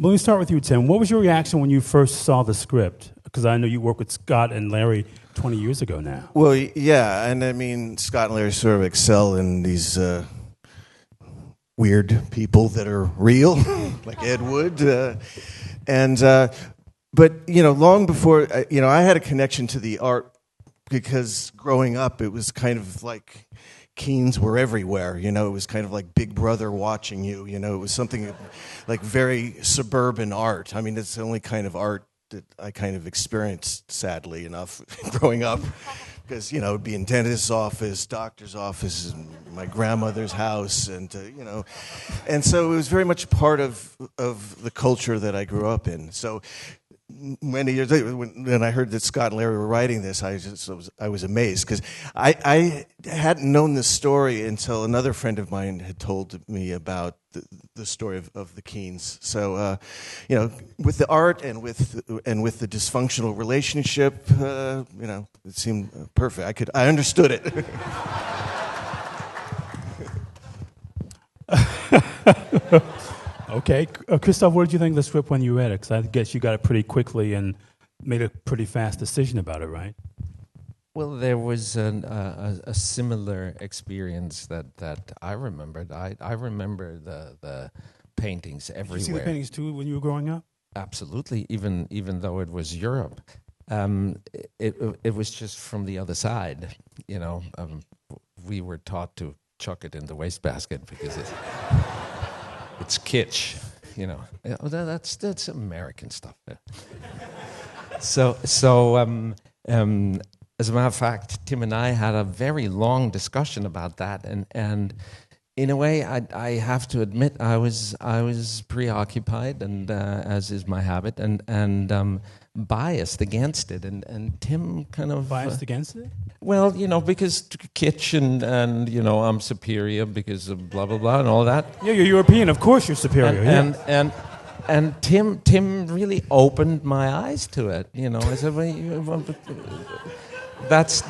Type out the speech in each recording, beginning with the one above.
Let me start with you, Tim. What was your reaction when you first saw the script? Because I know you worked with Scott and Larry 20 years ago now. Well, yeah, and I mean, Scott and Larry sort of excel in these weird people that are real, like Ed Wood, but long before, I had a connection to the art because growing up, it was kind of like Keanes were everywhere. It was kind of like Big Brother watching you. It was something like very suburban art. I mean, it's the only kind of art that I kind of experienced, sadly enough, growing up. Because, it would be in dentist's office, doctor's office, and my grandmother's house, and and so it was very much part of the culture that I grew up in. So many years later, when I heard that Scott and Larry were writing this, I was amazed, because I hadn't known this story until another friend of mine had told me about the story of the Keanes. So, with the art and with the dysfunctional relationship, it seemed perfect. I understood it. Okay. Christoph, what did you think of the script when you read it? Because I guess you got it pretty quickly and made a pretty fast decision about it, right? Well, there was a similar experience that I remembered. I remember the paintings everywhere. Did you see the paintings too when you were growing up? Absolutely, even though it was Europe. It was just from the other side, we were taught to chuck it in the wastebasket because it's kitsch, That's American stuff. So as a matter of fact, Tim and I had a very long discussion about that, and in a way, I have to admit, I was preoccupied, and as is my habit, and biased against it, and Tim kind of biased against it. Well, because kitsch and I'm superior because of blah blah blah and all that. Yeah, you're European, of course you're superior. And Tim really opened my eyes to it. I said, well, that's.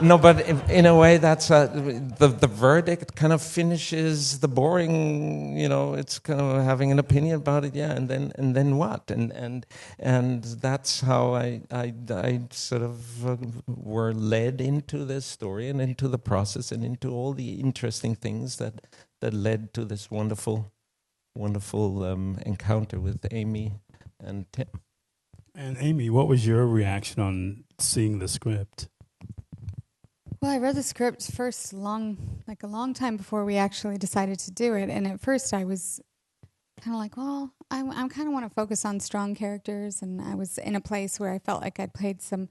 No, but in a way, that's the verdict kind of finishes the boring. It's kind of having an opinion about it, yeah, and then what? And that's how I sort of were led into this story and into the process and into all the interesting things that led to this wonderful encounter with Amy and Tim. And Amy, what was your reaction on seeing the script? Well, I read the script first a long time before we actually decided to do it. And at first I was kind of like, well, I kind of want to focus on strong characters. And I was in a place where I felt like I'd played some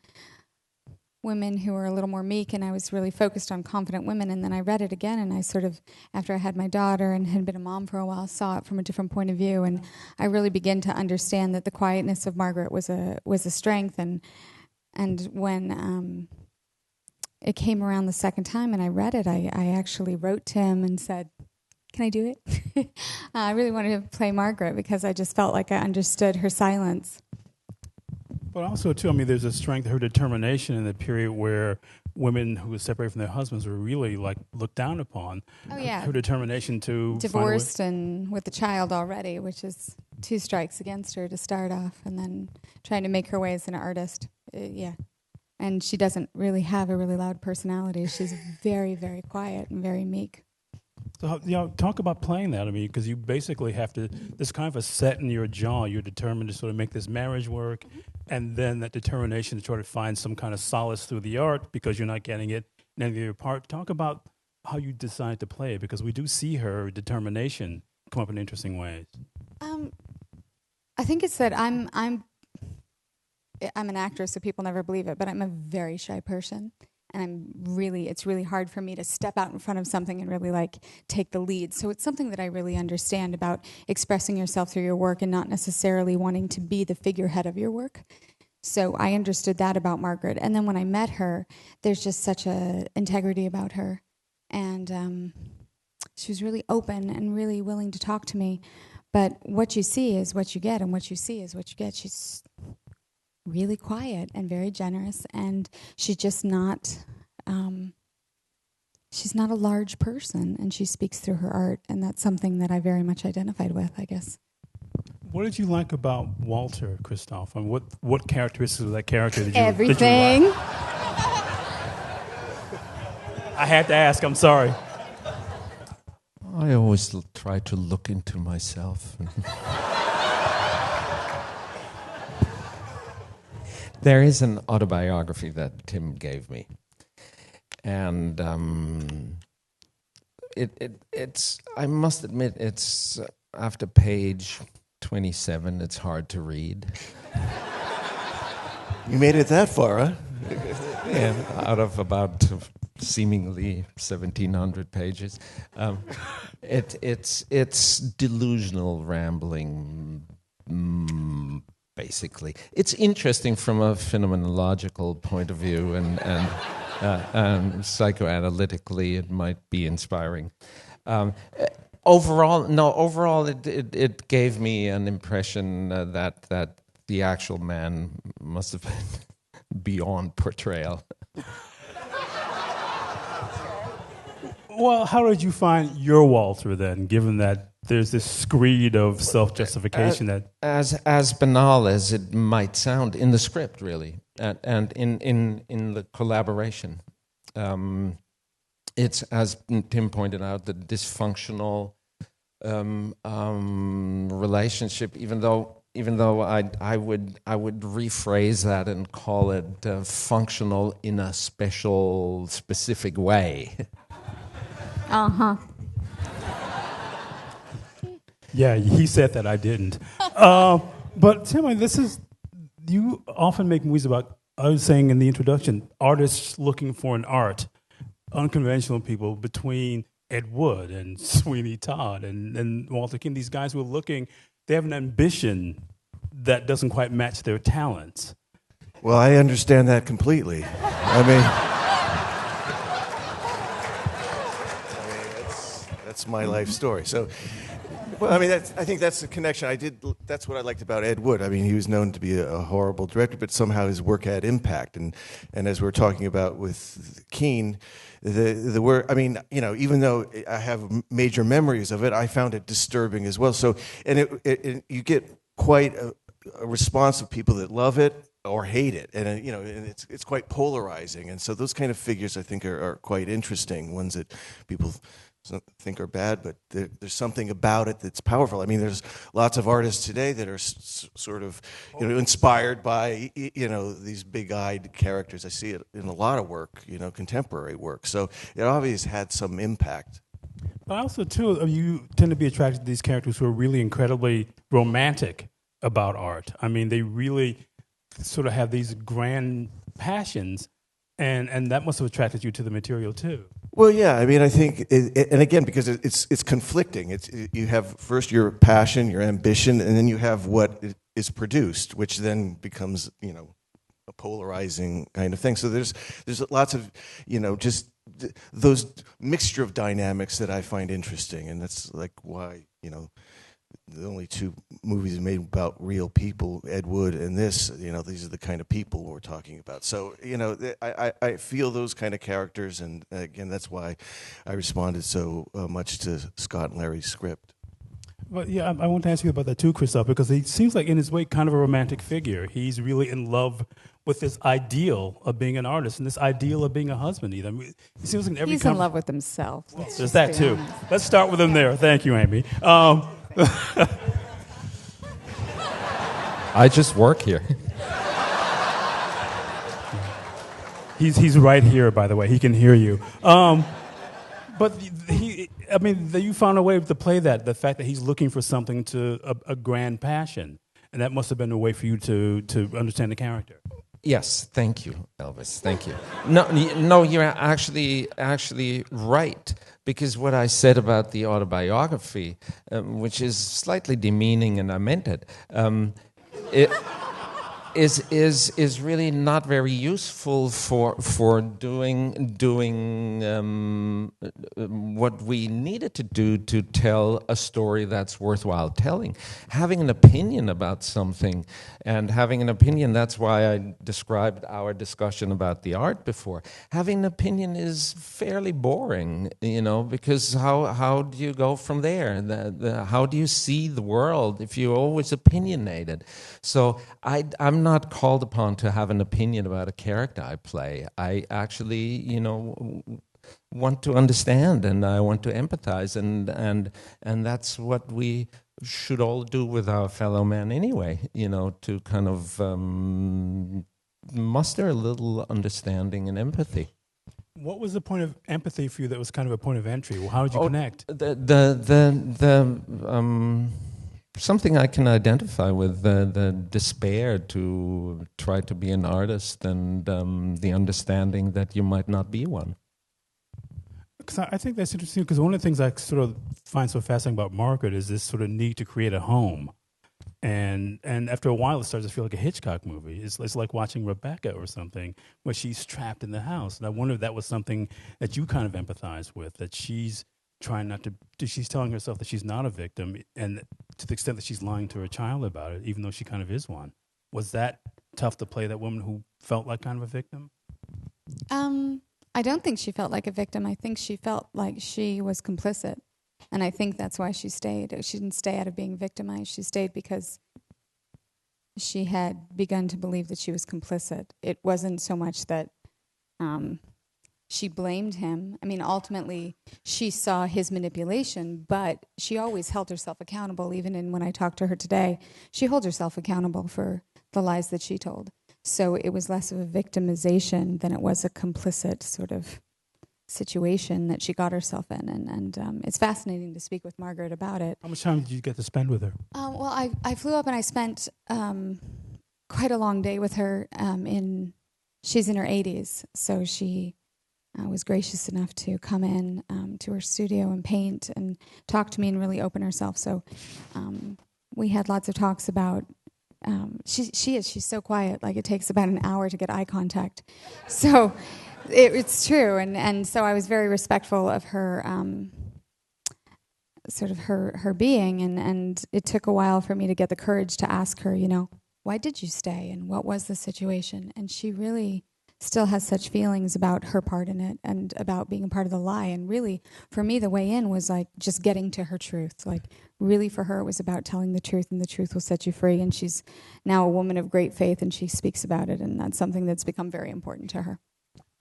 women who were a little more meek, and I was really focused on confident women. And then I read it again, and I sort of, after I had my daughter and had been a mom for a while, saw it from a different point of view. And I really began to understand that the quietness of Margaret was a strength. And when it came around the second time and I read it, I actually wrote Tim and said, can I do it? I really wanted to play Margaret because I just felt like I understood her silence. But also, too, there's a strength, her determination in the period where women who were separated from their husbands were really, looked down upon. Oh, yeah. Her determination to divorced and with a child already, which is 2 strikes against her to start off, and then trying to make her way as an artist. Yeah. And she doesn't really have a really loud personality. She's very, very quiet and very meek. So, talk about playing that. Because you basically have to, there's kind of a set in your jaw. You're determined to sort of make this marriage work, and then that determination to try to find some kind of solace through the art because you're not getting it in any of your part. Talk about how you decide to play it, because we do see her determination come up in interesting ways. I think it's that I'm an actor, so people never believe it, but I'm a very shy person. And it's really hard for me to step out in front of something and really take the lead. So it's something that I really understand about expressing yourself through your work and not necessarily wanting to be the figurehead of your work. So I understood that about Margaret. And then when I met her, there's just such a integrity about her. And she was really open and really willing to talk to me. But what you see is what you get, and what you see is what you get. She's really quiet and very generous, and she's just not she's not a large person, and she speaks through her art, and that's something that I very much identified with, I guess. What did you like about Walter, Christoph? And what characteristics of that character did you Everything. Did you like? I had to ask. I'm sorry. I always try to look into myself. There is an autobiography that Tim gave me, and it's. I must admit, it's after page 27. It's hard to read. You made it that far, huh? Yeah, out of about seemingly 1,700 pages. It's delusional rambling, basically. It's interesting from a phenomenological point of view, and psychoanalytically, it might be inspiring. Overall, it gave me an impression that the actual man must have been beyond portrayal. Well, how did you find your Walter then, given that there's this screed of self-justification that... As banal as it might sound in the script, really, and in the collaboration. It's, as Tim pointed out, the dysfunctional relationship, even though I would rephrase that and call it functional in a specific way. Uh-huh. Yeah, he said that, I didn't. But Tim, you often make movies about, I was saying in the introduction, artists looking for an art, unconventional people between Ed Wood and Sweeney Todd and Walter Keane. These guys who are looking, they have an ambition that doesn't quite match their talents. Well, I understand that completely. I mean, that's my life story. So, well, I mean, I think that's the connection. That's what I liked about Ed Wood. I mean, he was known to be a horrible director, but somehow his work had impact. And as we were talking about with Keane, the work. I mean, even though I have major memories of it, I found it disturbing as well. So, and you get quite a response of people that love it or hate it, and and it's quite polarizing. And so those kind of figures, I think, are quite interesting. Ones that people think are bad, but there's something about it that's powerful. I mean, there's lots of artists today that are sort of inspired by these big-eyed characters. I see it in a lot of work, contemporary work. So it obviously had some impact. But also, too, you tend to be attracted to these characters who are really incredibly romantic about art. I mean, they really sort of have these grand passions, and that must have attracted you to the material, too. Well, yeah. I mean, I think, and again, because it's conflicting. You have first your passion, your ambition, and then you have what is produced, which then becomes, a polarizing kind of thing. So there's lots of, just those mixture of dynamics that I find interesting, and that's like why, the only two movies made about real people, Ed Wood and this, these are the kind of people we're talking about. So, I feel those kind of characters, and again, that's why I responded so much to Scott and Larry's script. But yeah, I want to ask you about that too, Christoph, because he seems like in his way kind of a romantic figure. He's really in love with this ideal of being an artist and this ideal of being a husband. Either it seems like he's in love with himself. There's that too. Let's start with him there. Thank you, Amy. I just work here. He's right here, by the way. He can hear you. But you found a way to play that, the fact that he's looking for something a grand passion. And that must have been a way for you to understand the character. Yes, thank you, Elvis. Thank you. No, you're actually right. Because what I said about the autobiography, which is slightly demeaning, and I meant it, is really not very useful for doing what we needed to do to tell a story that's worthwhile telling. Having an opinion about something, and having an opinion, that's why I described our discussion about the art before. Having an opinion is fairly boring, because how do you go from there? How do you see the world if you're always opinionated? So I'm not called upon to have an opinion about a character I play. I actually, want to understand, and I want to empathize, and that's what we should all do with our fellow man anyway, to kind of muster a little understanding and empathy. What was the point of empathy for you that was kind of a point of entry? Well, how did you connect? Something I can identify with, the despair to try to be an artist, and the understanding that you might not be one. Because I think that's interesting, because one of the things I sort of find so fascinating about Margaret is this sort of need to create a home. And after a while, it starts to feel like a Hitchcock movie. It's like watching Rebecca or something, where she's trapped in the house. And I wonder if that was something that you kind of empathize with, that she's trying not to, she's telling herself that she's not a victim, and to the extent that she's lying to her child about it, even though she kind of is one. Was that tough to play that woman who felt like kind of a victim? I don't think she felt like a victim. I think she felt like she was complicit. And I think that's why she stayed. She didn't stay out of being victimized. She stayed because she had begun to believe that she was complicit. It wasn't so much that she blamed him. I mean, ultimately, she saw his manipulation, but she always held herself accountable. Even when I talked to her today, she holds herself accountable for the lies that she told. So it was less of a victimization than it was a complicit sort of situation that she got herself in. And it's fascinating to speak with Margaret about it. How much time did you get to spend with her? Well, I flew up and I spent quite a long day with her. She's in her 80s, so she was gracious enough to come in to her studio and paint and talk to me and really open herself. So we had lots of talks about, she's so quiet, like it takes about an hour to get eye contact. So it's true. And so I was very respectful of her, sort of her being. And it took a while for me to get the courage to ask her, why did you stay and what was the situation? And she really still has such feelings about her part in it and about being a part of the lie. And really, for me, the way in was like just getting to her truth. Like really for her, it was about telling the truth, and the truth will set you free. And she's now a woman of great faith, and she speaks about it. And that's something that's become very important to her.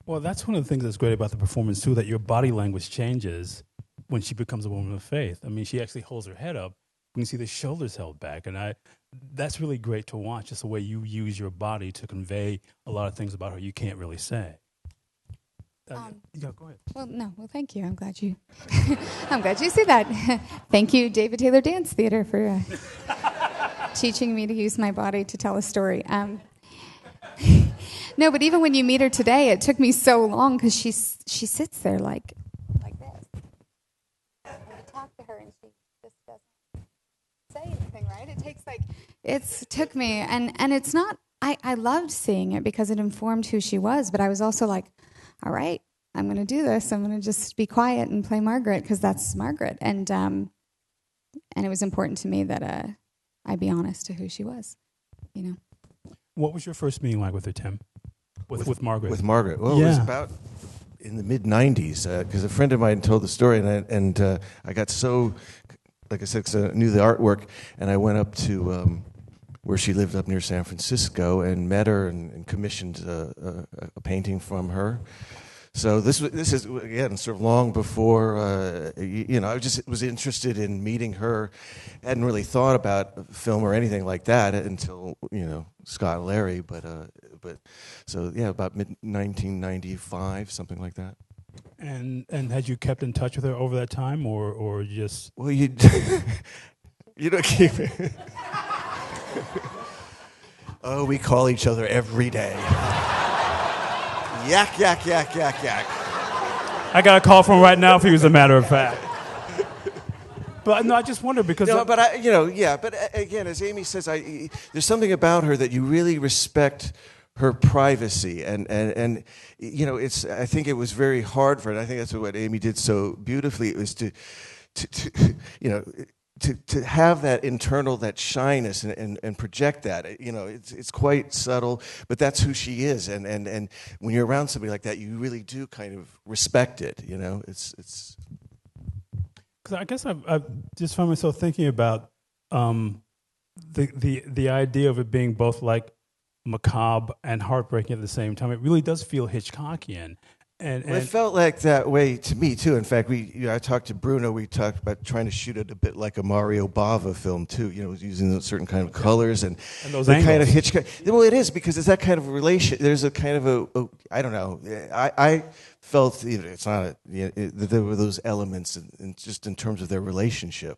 Well, that's one of the things that's great about the performance, too, that your body language changes when she becomes a woman of faith. I mean, she actually holds her head up. You can see the shoulders held back. And that's really great to watch, just the way you use your body to convey a lot of things about her you can't really say. Yeah, go ahead. Well, thank you. I'm glad you see that. Thank you, David Taylor Dance Theater, for teaching me to use my body to tell a story. No, but even when you meet her today, it took me so long because she sits there like this. I talk to her and she just doesn't say anything, right? It took me, and it's not, I loved seeing it because it informed who she was, but I was also like, all right, I'm going to do this. I'm going to just be quiet and play Margaret because that's Margaret. And it was important to me that I be honest to who she was, What was your first meeting like with her, Tim? With Margaret? With Margaret. Well, It was about in the mid-'90s because a friend of mine told the story, and I got so, like I said, 'cause I knew the artwork, and I went up to where she lived up near San Francisco and met her and commissioned a painting from her. So this is again sort of long before I just was interested in meeting her. Hadn't really thought about film or anything like that until Scott and Larry. But so yeah, about mid-1995, something like that. And had you kept in touch with her over that time, or just? Well, you don't keep. Oh, we call each other every day. Yak, yak, yak, yak, yak. I got a call from him right now, if he was a matter of fact. But no, I just wonder because No, but again, as Amy says, there's something about her that you really respect her privacy, and it's. I think it was very hard for her. And I think that's what Amy did so beautifully. It was to to have that internal, that shyness, and project that. It's quite subtle, but that's who she is. And when you're around somebody like that, you really do kind of respect it. It's. Because I guess I just find myself thinking about the idea of it being both like macabre and heartbreaking at the same time. It really does feel Hitchcockian. And it felt like that way to me too. In fact, I talked to Bruno. We talked about trying to shoot it a bit like a Mario Bava film too. Using certain kind of colors and those the angles. kind of Hitchcock. Well, it is because it's that kind of relation. There's a kind of I don't know. I felt it's not there were those elements, just in terms of their relationship.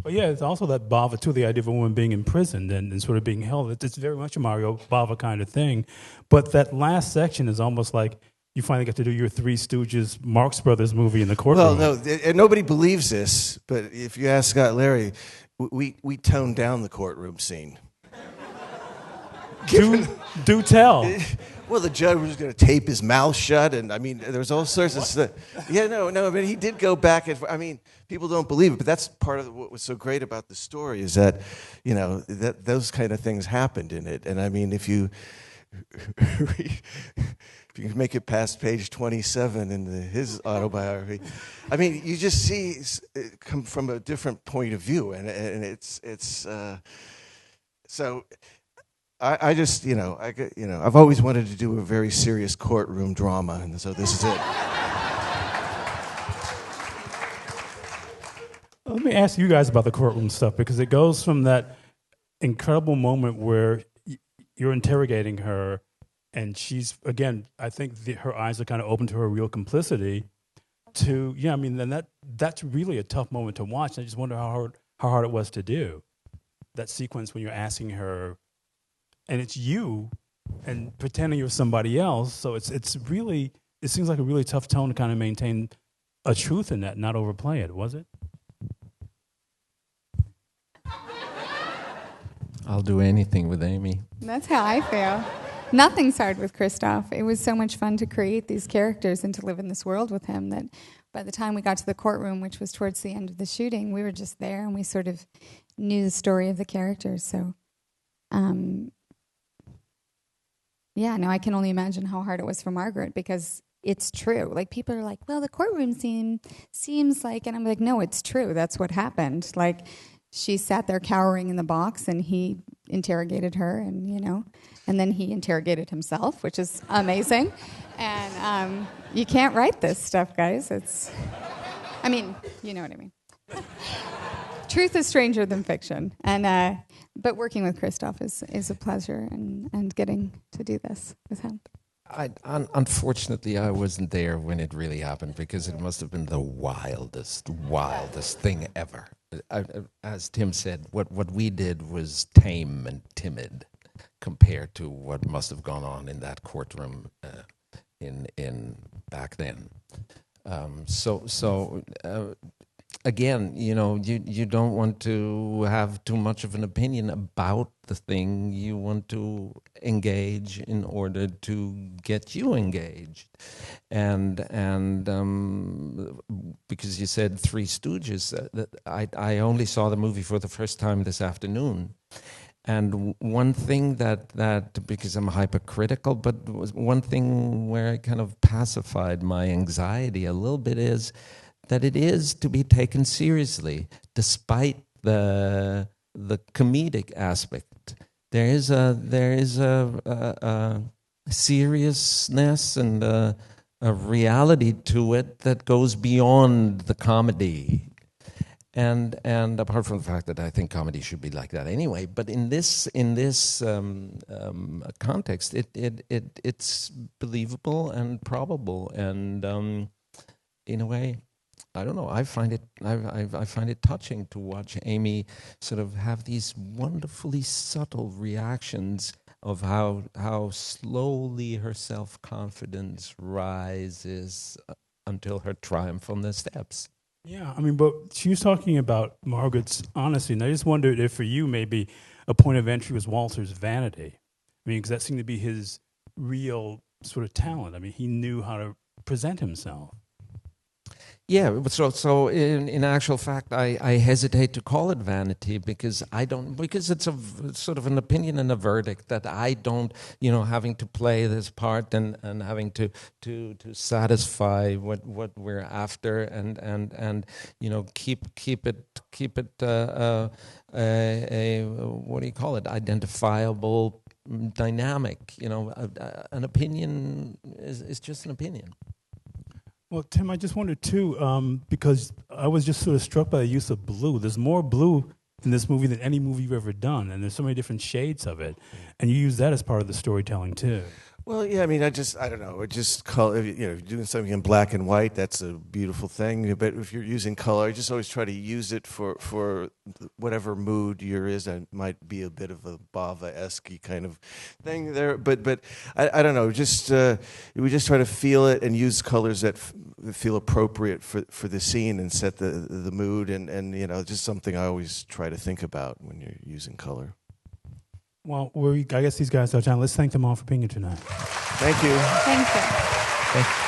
But yeah, it's also that Bava too. The idea of a woman being imprisoned and sort of being held. It's very much a Mario Bava kind of thing. But that last section is almost like you finally get to do your Three Stooges, Marx Brothers movie in the courtroom. Well, no, and nobody believes this, but if you ask Scott Larry, we toned down the courtroom scene. Do tell. Well, the judge was going to tape his mouth shut, and I mean, there was all sorts of stuff. Yeah, no, but he did go back. I mean, people don't believe it, but that's part of what was so great about the story is that, that those kind of things happened in it. And I mean, if you make it past page 27 in his autobiography, I mean, you just see it come from a different point of view, and it's so. I just, I've always wanted to do a very serious courtroom drama, and so this is it. Let me ask you guys about the courtroom stuff, because it goes from that incredible moment where you're interrogating her, and she's, again, I think her eyes are kind of open to her real complicity, to, then that's really a tough moment to watch. I just wonder how hard it was to do. That sequence when you're asking her, and it's you, and pretending you're somebody else. So it seems like a really tough tone to kind of maintain a truth in that, not overplay it, was it? I'll do anything with Amy. That's how I feel. Nothing's hard with Christoph. It was so much fun to create these characters and to live in this world with him that by the time we got to the courtroom, which was towards the end of the shooting, we were just there and we sort of knew the story of the characters. So, I can only imagine how hard it was for Margaret, because it's true. Like, people are like, well, the courtroom scene seems like, and I'm like, no, it's true. That's what happened. Like, she sat there cowering in the box, and he interrogated her, and then he interrogated himself, which is amazing. And you can't write this stuff, guys. You know what I mean. Truth is stranger than fiction. And but working with Christoph is a pleasure, and getting to do this with him. Unfortunately, I wasn't there when it really happened, because it must have been the wildest thing ever. As Tim said, what we did was tame and timid compared to what must have gone on in that courtroom in back then. Again, you don't want to have too much of an opinion about the thing. You want to engage in order to get you engaged, and because you said Three Stooges, I only saw the movie for the first time this afternoon. And one thing that because I'm hypercritical, but one thing where I kind of pacified my anxiety a little bit is that it is to be taken seriously, despite the comedic aspect. There is a seriousness and a reality to it that goes beyond the comedy. And apart from the fact that I think comedy should be like that anyway, but in this context, it's believable and probable, and in a way, I don't know. I find it touching to watch Amy sort of have these wonderfully subtle reactions of how slowly her self-confidence rises until her triumph on the steps. Yeah, I mean, but she was talking about Margaret's honesty, and I just wondered if for you maybe a point of entry was Walter's vanity. I mean, because that seemed to be his real sort of talent. I mean, he knew how to present himself. Yeah, so in actual fact, I hesitate to call it vanity because it's sort of an opinion and a verdict that I don't, having to play this part and having to satisfy what we're after and keep it what do you call it, identifiable, dynamic. An opinion is just an opinion. Well, Tim, I just wondered too, because I was just sort of struck by the use of blue. There's more blue in this movie than any movie you've ever done, and there's so many different shades of it, and you use that as part of the storytelling too. Well, yeah, I mean, I don't know. It just color. If you're doing something in black and white, that's a beautiful thing. But if you're using color, I just always try to use it for whatever mood you're in. It might be a bit of a Bava-esque kind of thing there, but I don't know. Just we just try to feel it and use colors that feel appropriate for the scene and set the mood and just something I always try to think about when you're using color. Well, I guess these guys are time. Let's thank them all for being here tonight. Thank you. Thank you. Thank you.